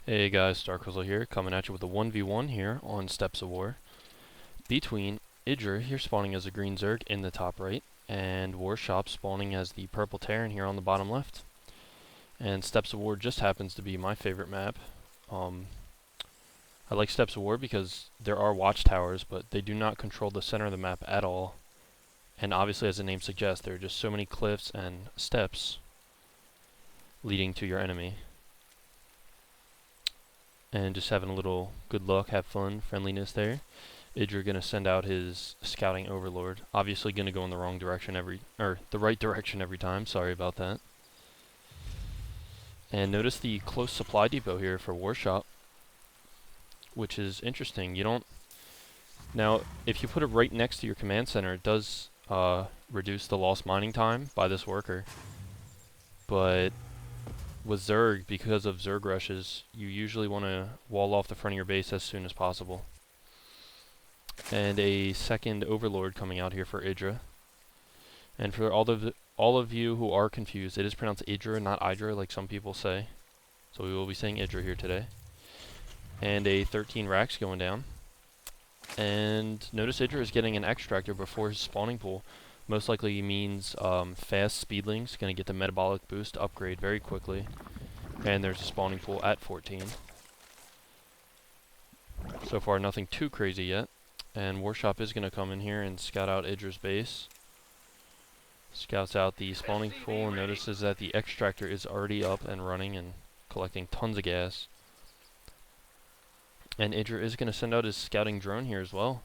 Hey guys, Starkrizzle here, coming at you with a 1v1 here on Steps of War between Idra here spawning as a green Zerg in the top right, and Warshop spawning as the purple Terran here on the bottom left. And Steps of War just happens to be my favorite map. I like Steps of War because there are watchtowers, but they do not control the center of the map at all. And obviously, as the name suggests, there are just so many cliffs and steps leading to your enemy. And just having a little good luck, have fun, friendliness there. Idra gonna send out his scouting overlord. Obviously gonna go in the wrong direction the right direction every time. Sorry about that. And notice the close supply depot here for Warshop, which is interesting. Now, if you put it right next to your command center, it does reduce the lost mining time by this worker. But with Zerg, because of Zerg rushes, you usually want to wall off the front of your base as soon as possible. And a second overlord coming out here for Idra. And for all of you who are confused, it is pronounced Idra, not Idra, like some people say. So we will be saying Idra here today. And a 13 racks going down. And notice Idra is getting an extractor before his spawning pool. Most likely means fast speedlings, going to get the metabolic boost upgrade very quickly. And there's a spawning pool at 14. So far nothing too crazy yet. And Warshop is going to come in here and scout out Idra's base. Scouts out the spawning pool and notices that the extractor is already up and running and collecting tons of gas. And Idra is going to send out his scouting drone here as well.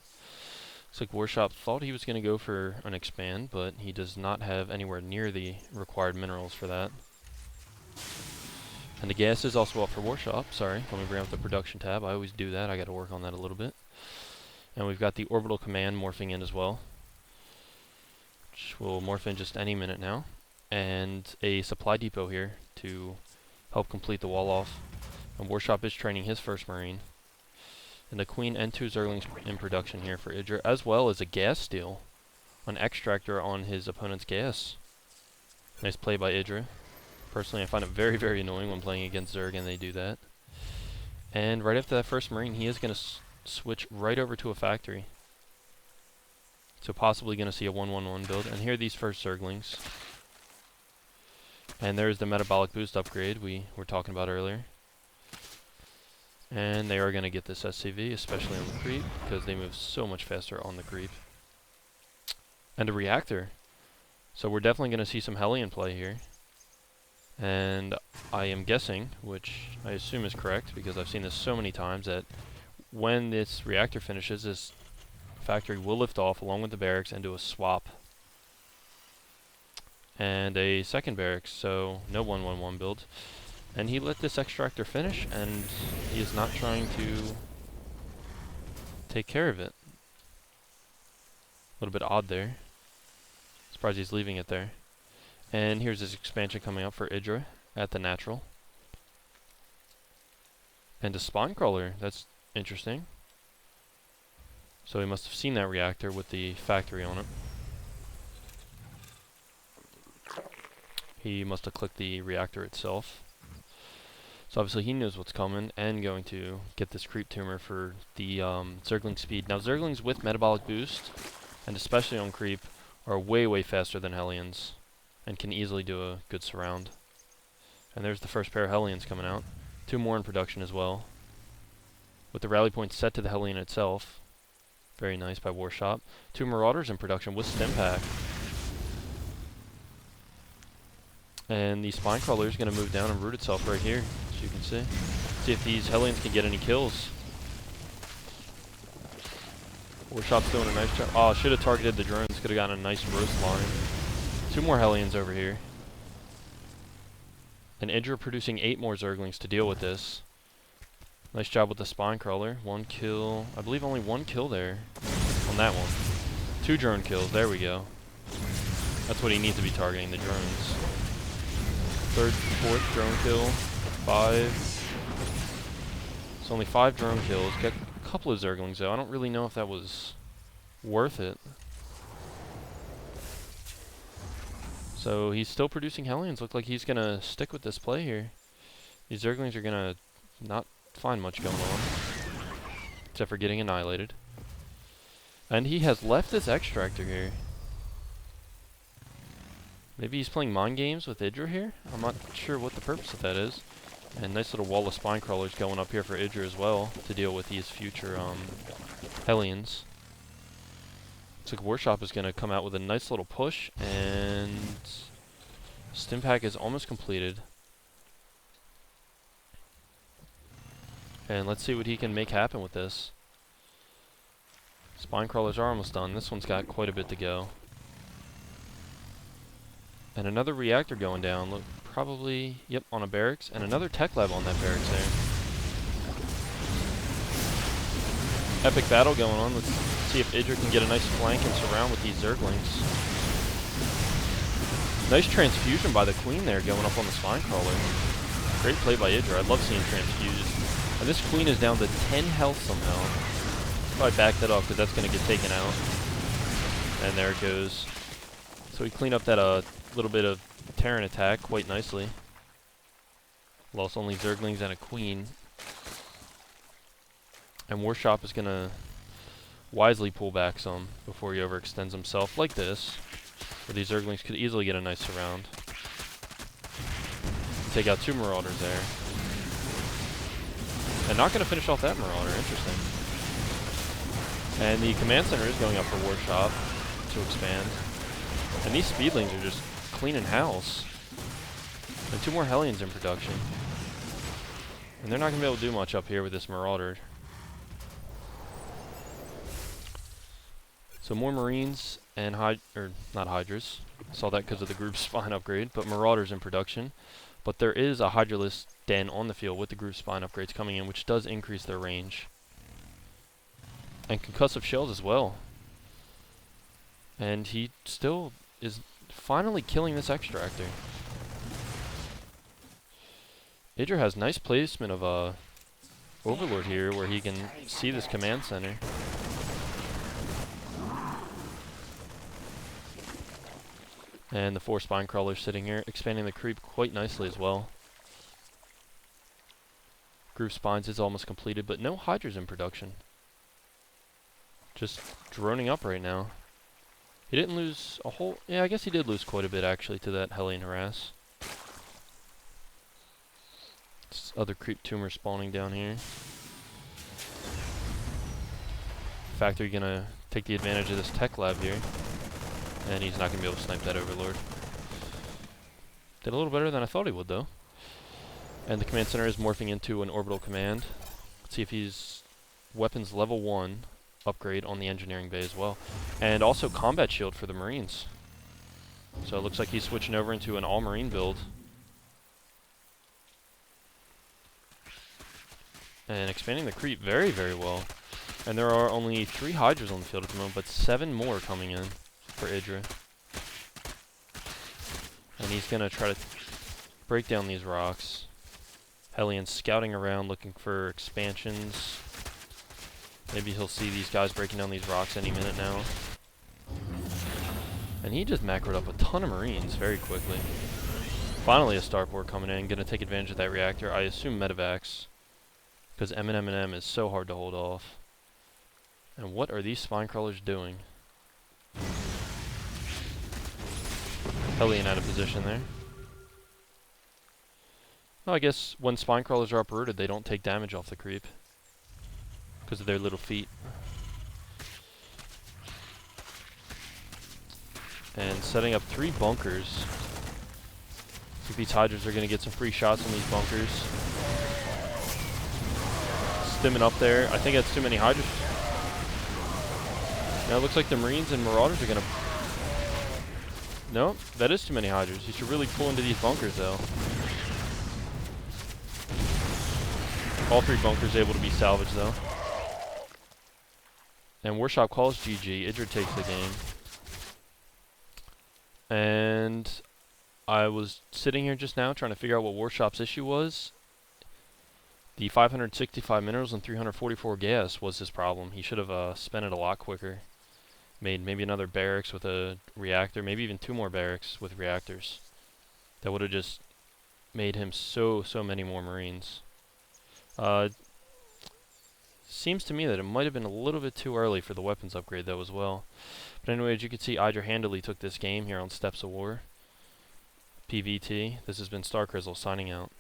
Looks like Warshop thought he was going to go for an expand, but he does not have anywhere near the required minerals for that. And the gas is also up for Warshop. Sorry, let me bring up the production tab. I always do that. I got to work on that a little bit. And we've got the orbital command morphing in as well, which will morph in just any minute now. And a supply depot here to help complete the wall off. And Warshop is training his first Marine. And the Queen and 2 Zerglings in production here for Idra, as well as a gas steal. An extractor on his opponent's gas. Nice play by Idra. Personally, I find it very, very annoying when playing against Zerg and they do that. And right after that first Marine, he is going to switch right over to a factory. So possibly going to see a 1-1-1 build. And here are these first Zerglings. And there's the metabolic boost upgrade we were talking about earlier. And they are going to get this SCV, especially on the creep, because they move so much faster on the creep. And a reactor. So we're definitely going to see some Hellion play here. And I am guessing, which I assume is correct, because I've seen this so many times, that when this reactor finishes, this factory will lift off along with the barracks and do a swap. And a second barracks, so no 1-1-1 build. And he let this extractor finish, and he is not trying to take care of it. A little bit odd there. Surprised he's leaving it there. And here's his expansion coming up for Idra at the natural. And a spine crawler, that's interesting. So he must have seen that reactor with the factory on it. He must have clicked the reactor itself. So obviously he knows what's coming and going to get this creep tumor for the Zergling speed. Now Zerglings with metabolic boost, and especially on creep, are way, way faster than Hellions and can easily do a good surround. And there's the first pair of Hellions coming out. 2 more in production as well. With the rally point set to the Hellion itself. Very nice by Warshop. 2 Marauders in production with stim pack. And the spine crawler is going to move down and root itself right here, as you can see. See if these Hellions can get any kills. Warshop's doing a nice job. Oh, should have targeted the drones. Could have gotten a nice roast line. 2 more Hellions over here. And Idra producing 8 more Zerglings to deal with this. Nice job with the spine crawler. 1 kill. I believe only 1 kill there on that one. 2 drone kills. There we go. That's what he needs to be targeting, the drones. 3rd, 4th drone kill. 5. It's only 5 drone kills. Got a couple of Zerglings though. I don't really know if that was worth it. So he's still producing Hellions. Look like he's going to stick with this play here. These Zerglings are going to not find much going on. Except for getting annihilated. And he has left this extractor here. Maybe he's playing mind games with Idra here? I'm not sure what the purpose of that is. And nice little wall of spine crawlers going up here for Idra as well to deal with these future Hellions. Looks like Warshop is going to come out with a nice little push, and Stim Pack is almost completed. And let's see what he can make happen with this. Spine crawlers are almost done. This one's got quite a bit to go. And another reactor going down. Look, probably, yep, on a barracks. And another tech lab on that barracks there. Epic battle going on. Let's see if Idra can get a nice flank and surround with these Zerglings. Nice transfusion by the Queen there going up on the spine crawler. Great play by Idra. I love seeing transfused. And this Queen is down to 10 health somehow. Probably back that up because that's going to get taken out. And there it goes. So we clean up that little bit of Terran attack quite nicely. Lost only Zerglings and a Queen. And Warshop is going to wisely pull back some before he overextends himself like this. Where these Zerglings could easily get a nice surround. Take out 2 Marauders there. And not going to finish off that Marauder. Interesting. And the command center is going up for Warshop to expand. And these Speedlings are just cleaning house. And 2 more Hellions in production. And they're not going to be able to do much up here with this Marauder. So more Marines and not Hydras. Saw that because of the group spine upgrade, but Marauders in production. But there is a Hydralisk Den on the field with the group spine upgrades coming in, which does increase their range. And concussive shells as well. And he still is finally killing this extractor. Idra has nice placement of Overlord here where he can see this command center. And the 4 spine crawlers sitting here, expanding the creep quite nicely as well. Group spines is almost completed, but no Hydras in production. Just droning up right now. He didn't lose a whole... Yeah, I guess he did lose quite a bit, actually, to that Hellion Harass. This other creep tumor spawning down here. Factory gonna take the advantage of this tech lab here. And he's not going to be able to snipe that Overlord. Did a little better than I thought he would, though. And the command center is morphing into an orbital command. Let's see if he's weapons level 1 upgrade on the engineering bay as well. And also combat shield for the Marines. So it looks like he's switching over into an all-Marine build. And expanding the creep very, very well. And there are only 3 Hydras on the field at the moment, but 7 more coming in for Idra. And he's going to try to break down these rocks. Hellions scouting around looking for expansions. Maybe he'll see these guys breaking down these rocks any minute now. And he just macroed up a ton of Marines very quickly. Finally a starport coming in, going to take advantage of that reactor. I assume medevacs, because M is so hard to hold off. And what are these spine crawlers doing? Hellion out of position there. Well, I guess when spine crawlers are uprooted, they don't take damage off the creep because of their little feet. And setting up 3 bunkers. I think these Hydras are going to get some free shots on these bunkers. Stimming up there. I think that's too many Hydras. Now it looks like the Marines and Marauders are going to... No, that is too many Hydras. You should really pull into these bunkers, though. All 3 bunkers able to be salvaged, though. And Warshop calls GG. Idra takes the game. And I was sitting here just now trying to figure out what Warshop's issue was. The 565 minerals and 344 gas was his problem. He should have spent it a lot quicker. Made maybe another barracks with a reactor, maybe even 2 more barracks with reactors. That would have just made him so many more Marines. Seems to me that it might have been a little bit too early for the weapons upgrade though as well. But anyway, as you can see, Idra handily took this game here on Steps of War. PVT. This has been Star Crizzle signing out.